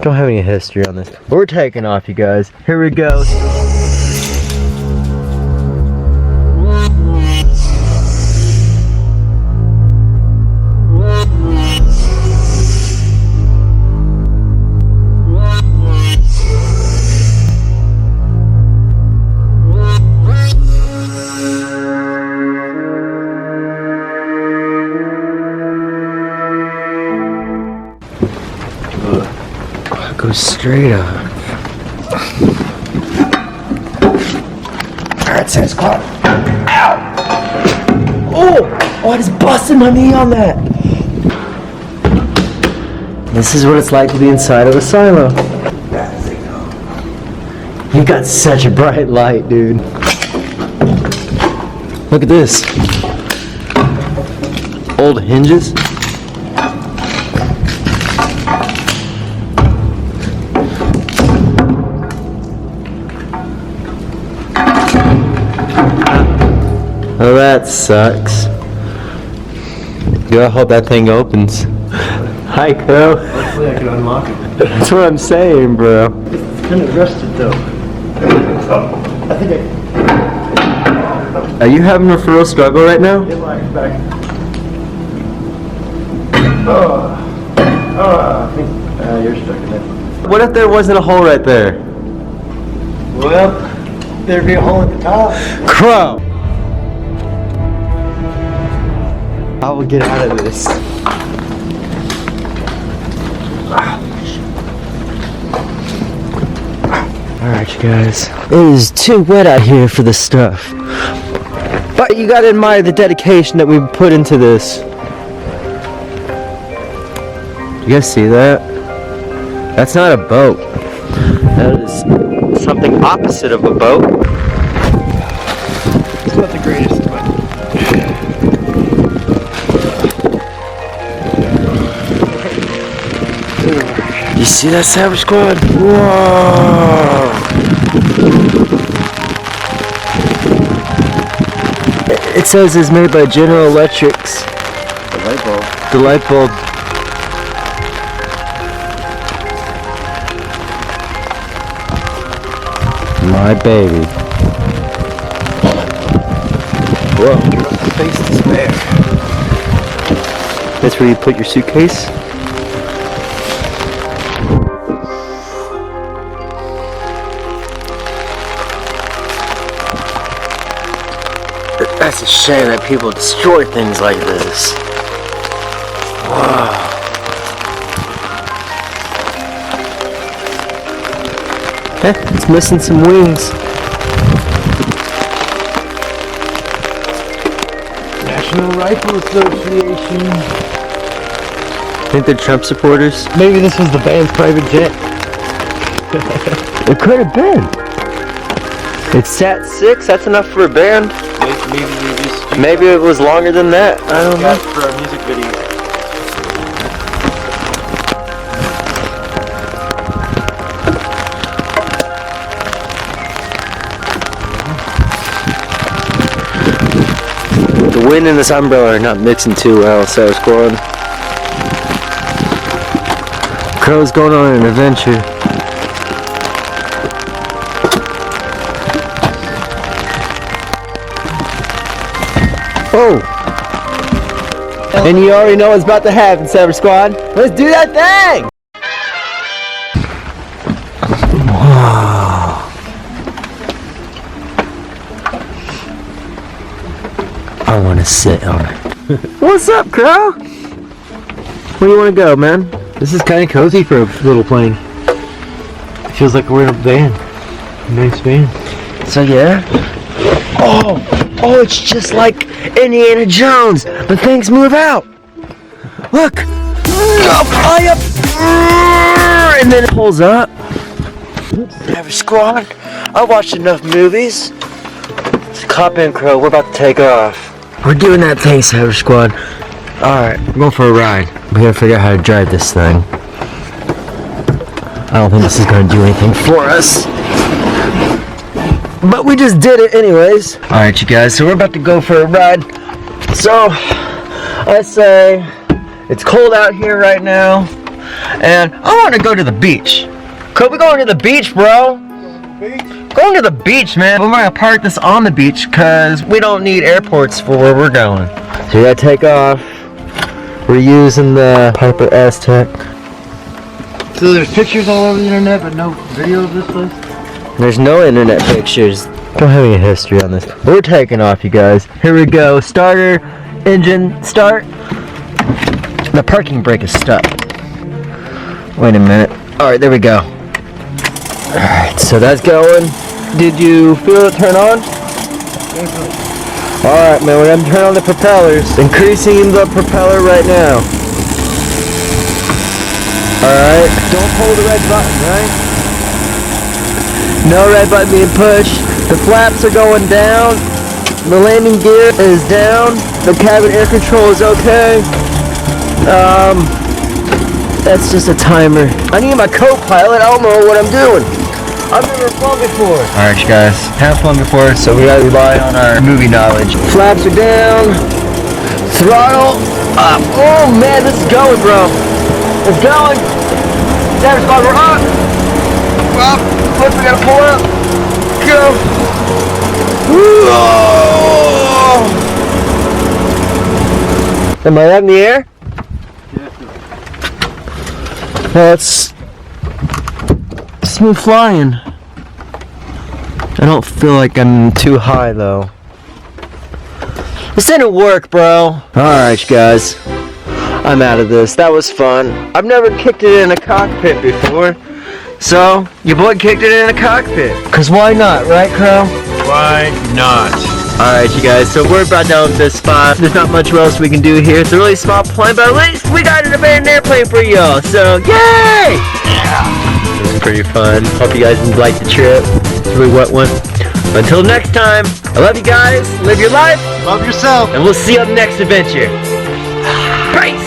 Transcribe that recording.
Don't have any history on this. We're taking off, you guys. Here we go. Go straight up. Alright, Santa Claus. Ow! Oh, I just busted my knee on that. This is what it's like to be inside of a silo. You got such a bright light, dude. Look at this. Old hinges. Oh, that sucks. I hope that thing opens. Hi, Crow. Hopefully I can unlock it. That's what I'm saying, bro. It's kind of rusted though. I think Are you having a real struggle right now? it lies back. I think you're stuck in it. What if there wasn't a hole right there? Well, there'd be a hole at the top. Crow! I will get out of this. Alright, you guys. It is too wet out here for this stuff. But you gotta admire the dedication that we put into this. You guys see that? That's not a boat. That is something opposite of a boat. It's not the greatest, but you see that, Savage Squad? Whoa! It says it's made by General Electrics. the light bulb. The light bulb. My baby. Whoa. Face to spare. That's where you put your suitcase? That's a shame that people destroy things like this. Wow. It's missing some wings. National Rifle Association. Think they're Trump supporters? Maybe this was the band's private jet. It could have been. It's Sat 6, that's enough for a band. Maybe we just Maybe it was longer than that. I don't know. for our music video. The wind and this umbrella are not mixing too well, so it's going. Crow's going on an adventure. Oh! And you already know what's about to happen, Savage Squad. Let's do that thing! Wow. I want to sit on it. What's up, Crow? Where do you want to go, man? This is kind of cozy for a little plane. It feels like we're in a van. A nice van. So yeah. Oh, it's just like Indiana Jones. The things move out. Look. Up, high up. And then it pulls up. Savage Squad. I watched enough movies. So cop in, Crow. We're about to take off. We're doing that thing, Savage Squad. Alright, we're going for a ride. We gotta figure out how to drive this thing. I don't think this is gonna do anything for us. But we just did it anyways. Alright, you guys, so we're about to go for a ride. So, I say, it's cold out here right now. and I want to go to the beach. Could we go to the beach, bro? Going to the beach, man. We're gonna park this on the beach because we don't need airports for where we're going. So we gotta take off. We're using the Piper Aztec. So there's pictures all over the internet, but no video of this place? There's no internet pictures. Don't have any history on this. We're taking off, you guys. Here we go. Starter, engine, start. The parking brake is stuck. Wait a minute. Alright, there we go. Alright, so that's going. Did you feel it turn on? Alright, man, we're gonna turn on the propellers. Increasing the propeller right now. Alright, don't pull the red button, right? No red button being pushed. The flaps are going down. The landing gear is down. The cabin air control is okay. That's just a timer. I need my co-pilot. I don't know what I'm doing. I've never flown before. Alright, you guys. Have flown before, so we gotta rely on our movie knowledge. Flaps are down. Throttle up. Oh man, this is going, bro. It's going. Status bar, we're up. Up. Flip, we gotta pull up. Go. Whoa. Am I up in the air? That's smooth flying. I don't feel like I'm too high though. This didn't work, bro. Alright, you guys. I'm out of this. That was fun. I've never kicked it in a cockpit before. So, your boy kicked it in a cockpit. Cause why not, right, Crow? Why not? Alright, you guys, so we're about done with this spot. There's not much else we can do here. It's a really small plane, but at least we got an abandoned airplane for y'all. So, yay! Yeah! It was pretty fun. Hope you guys liked the trip. It's a really wet one. Until next time, I love you guys. Live your life. Love yourself. And we'll see you on the next adventure. Peace!